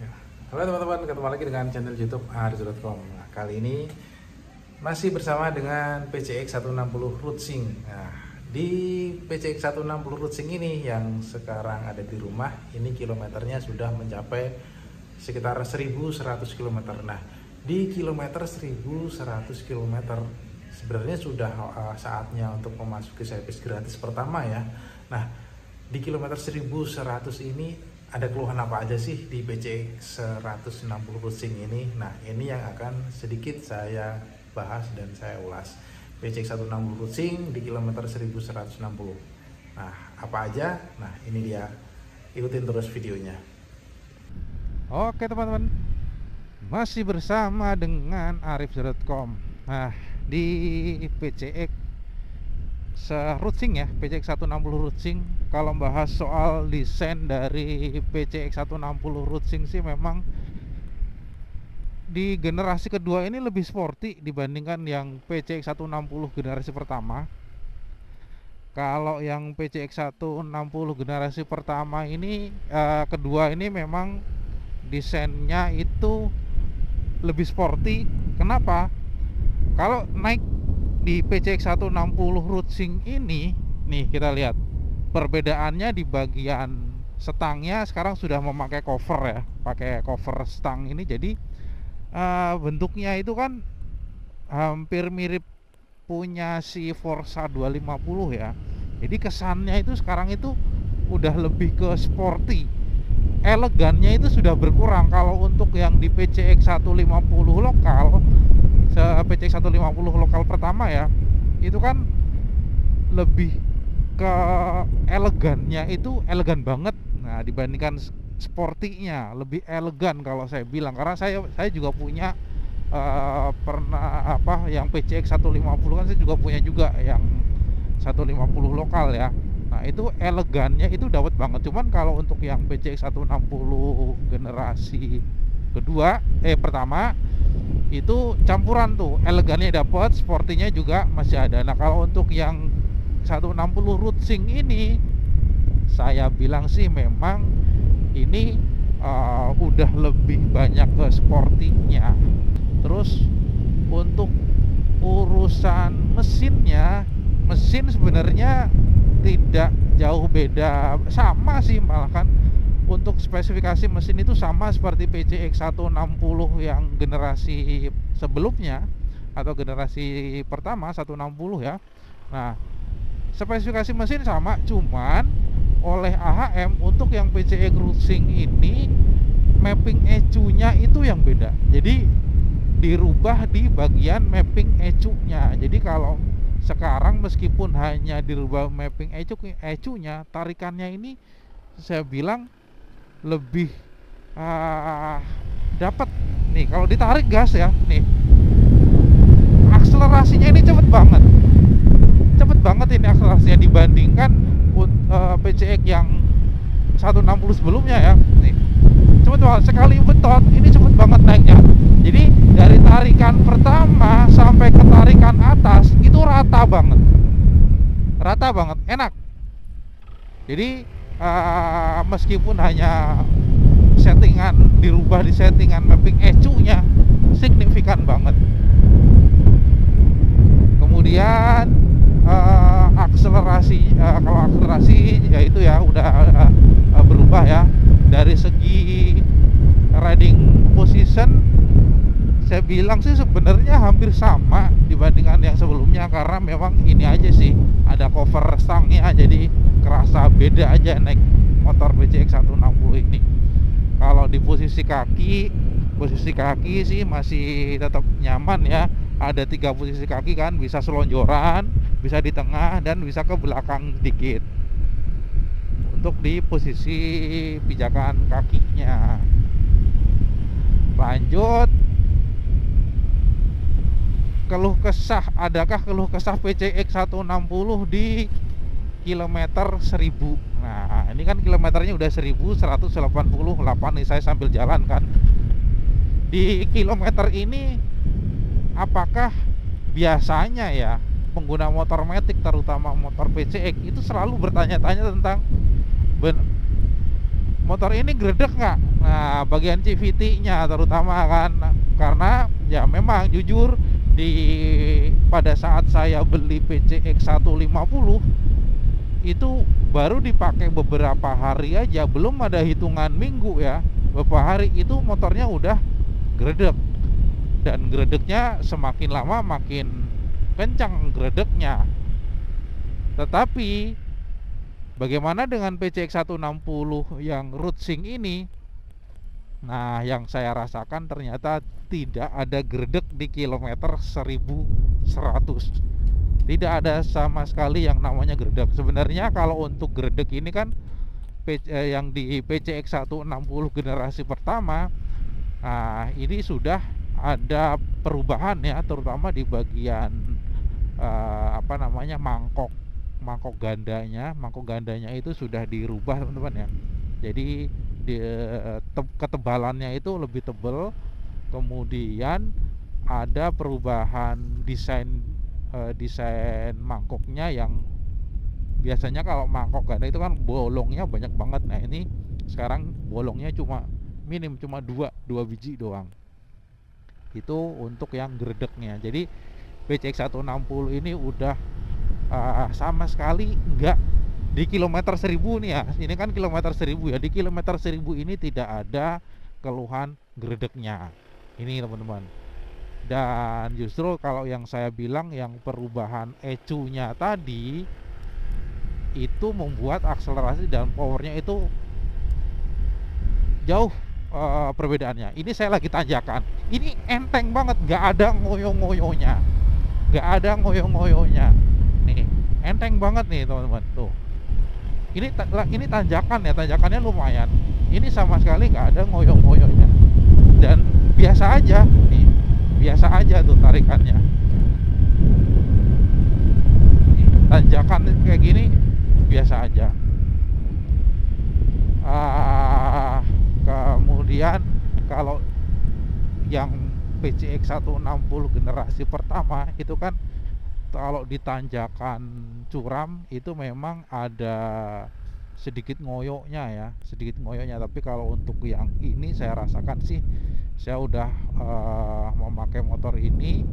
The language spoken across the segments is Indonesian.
Ya. Halo teman-teman, ketemu lagi dengan channel YouTube Arjo.com. Nah, kali ini masih bersama dengan PCX 160 Rootsing. Nah, di PCX 160 Rootsing ini yang sekarang ada di rumah, ini kilometernya sudah mencapai sekitar 1100 km. Nah, di kilometer 1100 km sebenarnya sudah saatnya untuk memasuki servis gratis pertama ya. Nah, di kilometer 1100 ini ada keluhan apa aja sih di PCX 160 Rootsing ini? Nah, ini yang akan sedikit saya bahas dan saya ulas. PCX 160 Rootsing di kilometer 1160. Nah, apa aja? Nah, ini dia. Ikutin terus videonya. Oke teman-teman, masih bersama dengan Arif.com. Nah, di PCX Rootsing ya, PCX 160 Rootsing. Kalau bahas soal desain dari PCX 160 Rootsing sih memang di generasi kedua ini lebih sporty dibandingkan yang PCX 160 generasi pertama. Kalau yang PCX 160 generasi pertama ini kedua ini memang desainnya itu lebih sporty. Kenapa? Kalau naik di PCX 160 Rootsing ini, nih kita lihat perbedaannya di bagian stangnya sekarang sudah memakai cover ya, pakai cover stang ini. Jadi bentuknya itu kan hampir mirip punya si Forza 250 ya. Jadi kesannya itu sekarang itu udah lebih ke sporty. Elegannya itu sudah berkurang. Kalau untuk yang di PCX 150 lokal, PCX 150 lokal pertama ya, itu kan lebih ke elegannya, itu elegan banget. Nah, dibandingkan sportinya lebih elegan kalau saya bilang, karena saya juga punya pernah yang PCX 150 kan saya juga punya juga yang 150 lokal ya. Nah, itu elegannya itu dapat banget. Cuman kalau untuk yang PCX 160 generasi kedua pertama itu campuran tuh, elegannya dapat, sportinya juga masih ada. Nah, kalau untuk yang 160 Rootsing ini saya bilang sih memang ini udah lebih banyak ke sportinya. Terus untuk urusan mesinnya, mesin sebenarnya tidak jauh beda, sama sih malah kan. Untuk spesifikasi mesin itu sama seperti PCX 160 yang generasi sebelumnya atau generasi pertama 160 ya. Nah, spesifikasi mesin sama, cuman oleh AHM untuk yang PCX Rootsing ini mapping ECU-nya itu yang beda. Jadi dirubah di bagian mapping ECU-nya. Jadi kalau sekarang meskipun hanya dirubah mapping ECU-nya, tarikannya ini saya bilang lebih dapat nih. Kalau ditarik gas ya, nih akselerasinya ini cepet banget ini akselerasinya dibandingkan PCX yang 160 sebelumnya ya. Nih cepet banget, sekali betot ini cepet banget naiknya. Jadi dari tarikan pertama sampai ke tarikan atas itu rata banget, enak. Jadi meskipun hanya dirubah di settingan mapping ECU-nya, signifikan banget. Kemudian akselerasi, kalau akselerasi ya itu ya udah berubah ya. Dari segi riding position saya bilang sih sebenarnya hampir sama dibandingkan yang sebelumnya, karena memang ini aja sih ada cover stangnya, jadi kerasa beda aja naik motor PCX 160 ini. Kalau di posisi kaki sih masih tetap nyaman ya. Ada 3 posisi kaki kan, bisa selonjoran, bisa di tengah, dan bisa ke belakang dikit untuk di posisi pijakan kakinya. Lanjut, adakah keluh kesah PCX 160 di kilometer 1000? Nah, ini kan kilometernya udah 1188 nih, saya sambil jalan kan. Di kilometer ini apakah biasanya ya pengguna motor matic, terutama motor PCX, itu selalu bertanya-tanya tentang motor ini gredek nggak? Nah, bagian CVT-nya terutama kan, karena ya memang jujur pada saat saya beli PCX 150 itu baru dipakai beberapa hari aja, belum ada hitungan minggu ya, beberapa hari itu motornya udah gredek, dan gredeknya semakin lama makin kencang gredeknya. Tetapi bagaimana dengan PCX 160 yang rootsync ini? Nah, yang saya rasakan ternyata tidak ada gredek di kilometer 1100. Tidak ada sama sekali yang namanya gredek. Sebenarnya kalau untuk gredek ini kan yang di PCX 160 generasi pertama, nah ini sudah ada perubahan ya, terutama di bagian mangkok gandanya itu sudah dirubah teman-teman ya. Jadi ketebalannya itu lebih tebal, kemudian ada perubahan desain mangkoknya yang biasanya kalau mangkok ganda itu kan bolongnya banyak banget. Nah ini sekarang bolongnya cuma minim, cuma dua biji doang. Itu untuk yang gredeknya. Jadi PCX 160 ini udah sama sekali enggak di kilometer 1000 nih ya. Ini kan kilometer 1000 ya. Di kilometer 1000 ini tidak ada keluhan gredeknya. Ini teman-teman. Dan justru kalau yang saya bilang yang perubahan ECU-nya tadi itu membuat akselerasi dan powernya itu jauh perbedaannya. Ini saya lagi tanjakan. Ini enteng banget, nggak ada ngoyo-ngoyonya. Nggak ada ngoyo-ngoyonya. Nih, enteng banget nih teman-teman. Tuh. Ini tanjakan ya, tanjakannya lumayan. Ini sama sekali nggak ada ngoyo-ngoyonya. Dan biasa aja nih. Biasa aja tuh tarikannya. Nih, tanjakan kayak gini biasa aja. Kemudian kalau yang PCX 160 generasi pertama itu kan kalau di tanjakan curam itu memang ada sedikit ngoyoknya ya, sedikit ngoyoknya. Tapi kalau untuk yang ini saya rasakan sih, saya udah memakai motor ini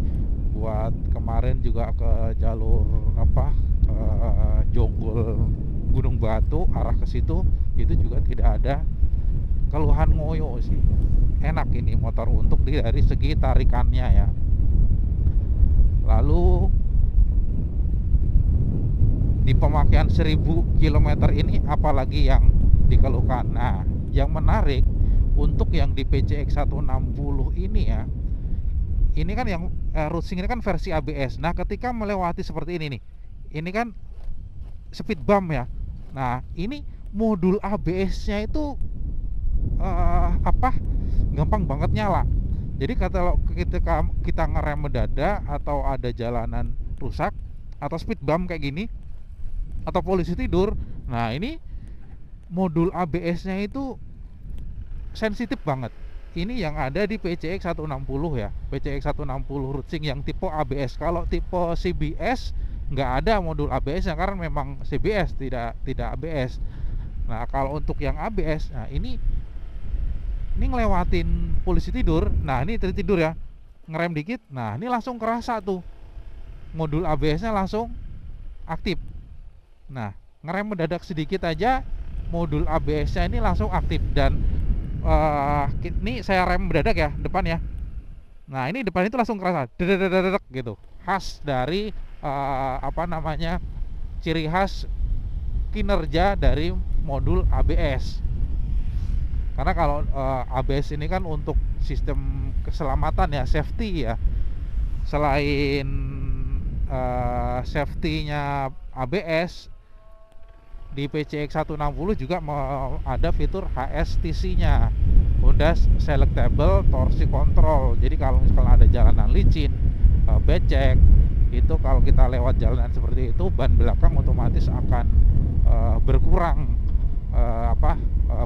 buat kemarin juga ke jalur Jonggol Gunung Batu arah ke situ, itu juga tidak ada keluhan ngoyo sih. Enak ini motor untuk dari segi tarikannya ya. Lalu di pemakaian 1000 km ini apalagi yang dikeluhkan. Nah, yang menarik untuk yang di PCX 160 ini ya, ini kan yang rootsync ini kan versi ABS. Nah, ketika melewati seperti ini nih, ini kan speed bump ya. Nah, ini modul ABS-nya itu gampang banget nyala. Jadi kalau kita ngerem mendadak atau ada jalanan rusak atau speed bump kayak gini atau polisi tidur, nah ini modul ABS-nya itu sensitif banget. Ini yang ada di PCX 160 ya, PCX 160 rootsync yang tipe ABS. Kalau tipe CBS nggak ada modul ABS-nya karena memang CBS tidak ABS. Nah, kalau untuk yang ABS, nah ini ngelewatin polisi tidur. Nah, ini tidur ya, ngerem dikit, nah ini langsung kerasa tuh modul ABS-nya langsung aktif. Nah, ngerem mendadak sedikit aja modul ABS-nya ini langsung aktif. Dan ini saya rem mendadak ya depan ya. Nah, ini depan itu langsung kerasa dedek gitu. Khas dari ciri khas kinerja dari modul ABS. Karena kalau ABS ini kan untuk sistem keselamatan ya, safety ya. Selain safety-nya ABS, di PCX 160 juga ada fitur HSTC-nya, Honda Selectable Torsi Control. Jadi kalau misalkan ada jalanan licin, becek, itu kalau kita lewat jalanan seperti itu, ban belakang otomatis akan berkurang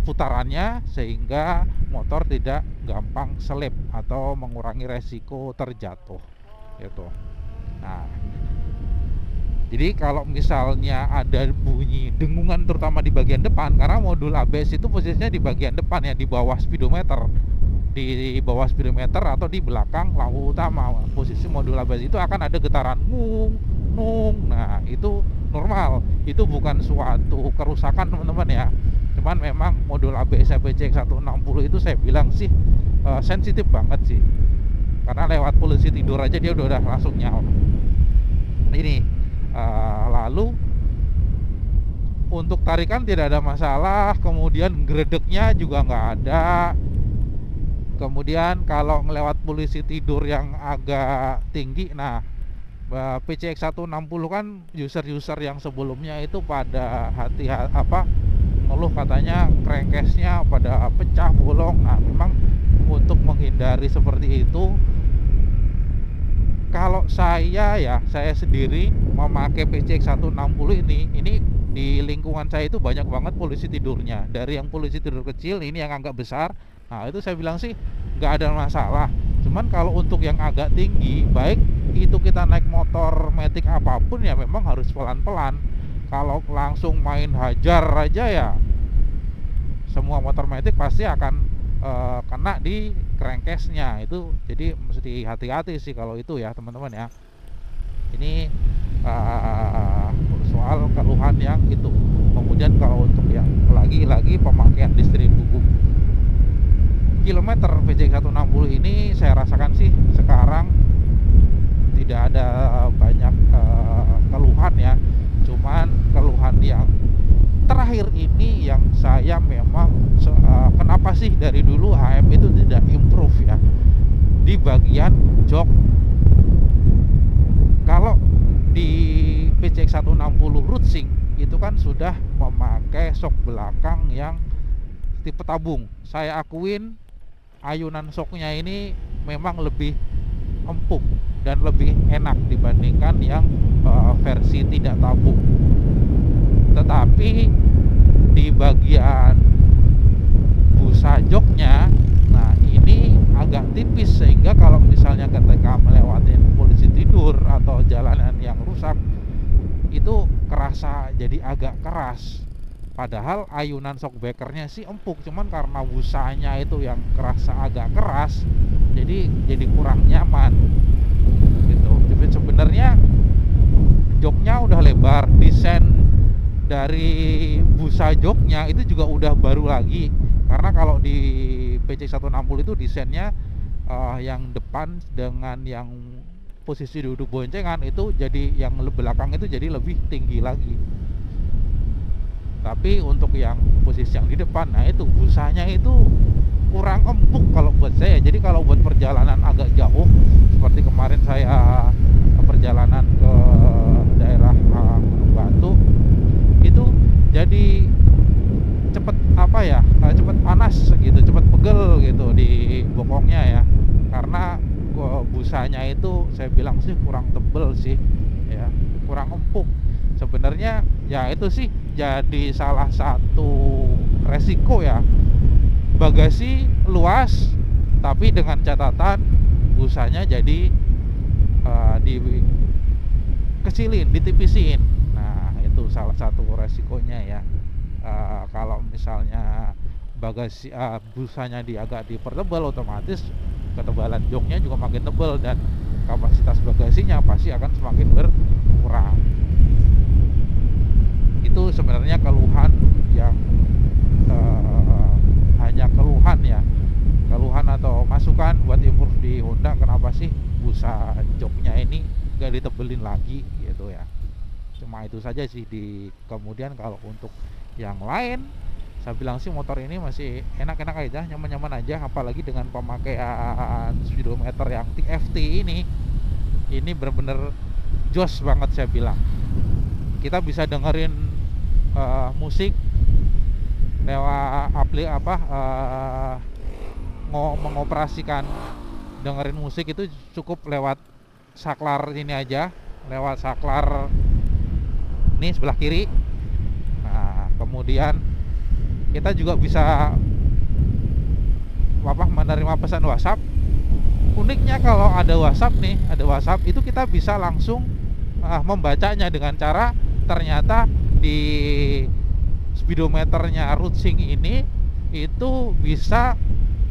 putarannya, sehingga motor tidak gampang selip atau mengurangi resiko terjatuh gitu. Nah, Jadi kalau misalnya ada bunyi dengungan terutama di bagian depan, karena modul ABS itu posisinya di bagian depan ya, di bawah speedometer, di bawah speedometer atau di belakang lampu utama. Posisi modul ABS itu akan ada getaran ngung nung. Nah itu normal, itu bukan suatu kerusakan teman-teman ya. Cuman memang modul ABS PCX 160 itu saya bilang sih sensitif banget sih, karena lewat polisi tidur aja dia udah langsung nyala. Ini lalu untuk tarikan tidak ada masalah, kemudian gredeknya juga nggak ada. Kemudian kalau ngelewat polisi tidur yang agak tinggi, nah PCX 160 kan user-user yang sebelumnya itu pada ngeluh katanya crankcase-nya pada pecah bolong. Nah memang untuk menghindari seperti itu, kalau saya sendiri memakai PCX 160 ini di lingkungan saya itu banyak banget polisi tidurnya. Dari yang polisi tidur kecil, ini yang agak besar. Nah itu saya bilang sih nggak ada masalah. Cuman kalau untuk yang agak tinggi, baik itu kita naik motor matic apapun ya memang harus pelan-pelan. Kalau langsung main hajar aja ya, semua motor matic pasti akan kena di crankcase-nya itu. Jadi mesti hati-hati sih kalau itu ya teman-teman ya. Ini soal keluhan yang itu. Kemudian kalau untuk yang lagi pemakaian listrik kilometer PCX 160 ini, saya rasakan sih sekarang tidak ada banyak keluhan ya. Cuman keluhan yang terakhir ini yang saya memang kenapa sih dari dulu HM itu tidak improve ya di bagian jok. Kalau di PCX 160 Rootsync itu kan sudah memakai shock belakang yang tipe tabung. Saya akuin ayunan shocknya ini memang lebih empuk dan lebih enak dibandingkan yang versi tidak tabung. Tetapi di bagian busa joknya, nah ini agak tipis, sehingga kalau misalnya ketika melewatin polisi tidur atau jalanan yang rusak itu kerasa jadi agak keras. Padahal ayunan shockbreakernya sih empuk, cuman karena busanya itu yang kerasa agak keras, jadi kurang nyaman gitu. Jadi sebenarnya joknya udah lebar, desain dari busa joknya itu juga udah baru lagi. Karena kalau di PCX 160 itu desainnya yang depan dengan yang posisi duduk boncengan itu jadi yang belakang itu jadi lebih tinggi lagi. Tapi untuk yang posisi yang di depan, nah itu busanya itu kurang empuk kalau buat saya. Jadi kalau buat perjalanan agak jauh, seperti kemarin saya perjalanan ke daerah Batu, itu jadi cepet cepet panas gitu, cepet pegel gitu di bokongnya ya, karena busanya itu saya bilang sih kurang tebel sih ya, kurang empuk. Sebenarnya ya itu sih jadi salah satu resiko ya, bagasi luas tapi dengan catatan busanya jadi dikecilin, ditipisin. Nah itu salah satu resikonya ya. Kalau misalnya bagasi busanya agak dipertebal, otomatis ketebalan joknya juga makin tebal dan kapasitas bagasinya pasti akan semakin berkurang. Itu sebenarnya keluhan yang hanya keluhan ya, keluhan atau masukan buat improve di Honda, kenapa sih busa joknya ini gak ditebelin lagi gitu ya. Cuma itu saja sih. Kemudian kalau untuk yang lain, saya bilang sih motor ini masih enak-enak aja, nyaman-nyaman aja, apalagi dengan pemakaian speedometer yang TFT ini bener-bener jos banget saya bilang. Kita bisa dengerin musik lewat mengoperasikan dengerin musik itu cukup lewat saklar ini aja, lewat saklar ini sebelah kiri. Nah kemudian kita juga bisa menerima pesan WhatsApp. Uniknya kalau ada WhatsApp itu kita bisa langsung membacanya dengan cara ternyata di speedometernya Rootsync ini itu bisa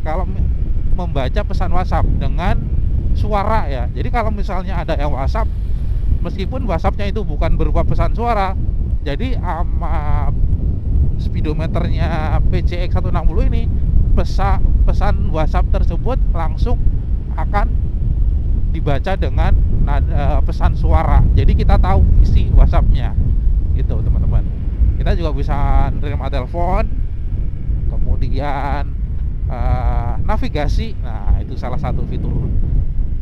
kalau membaca pesan WhatsApp dengan suara ya. Jadi kalau misalnya ada yang WhatsApp, meskipun WhatsAppnya itu bukan berupa pesan suara, jadi sama speedometernya PCX 160 ini pesan WhatsApp tersebut langsung akan dibaca dengan pesan suara. Jadi kita tahu isi WhatsAppnya gitu teman-teman. Kita juga bisa nerima telepon, kemudian navigasi. Nah itu salah satu fitur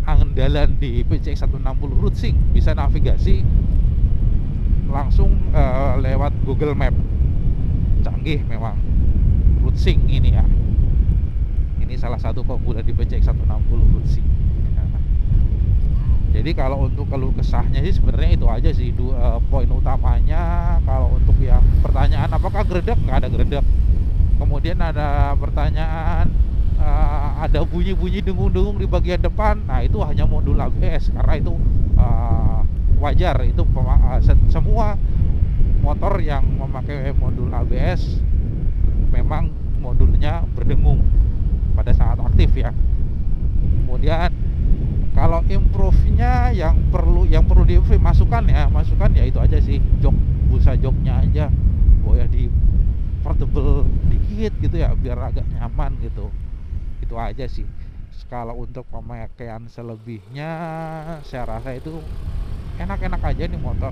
andalan di PCX 160 Rootsync, bisa navigasi langsung lewat Google Map. Canggih memang Rootsync ini ya. Ini salah satu keunggulan di PCX 160 Rootsync. Jadi kalau untuk keluh kesahnya sih sebenarnya itu aja sih poin utamanya. Kalau untuk yang pertanyaan apakah gredek, nggak ada gredek. Kemudian ada pertanyaan ada bunyi-bunyi dengung-dengung di bagian depan. Nah itu hanya modul ABS, karena itu wajar. Itu semua motor yang memakai modul ABS memang modulnya berdengung pada saat aktif ya. Kemudian kalau improve-nya yang perlu di-improve masukan ya itu aja sih, busa joknya aja boleh di portable dikit gitu ya biar agak nyaman gitu. Itu aja sih. Kalau untuk pemakaian selebihnya saya rasa itu enak-enak aja nih motor.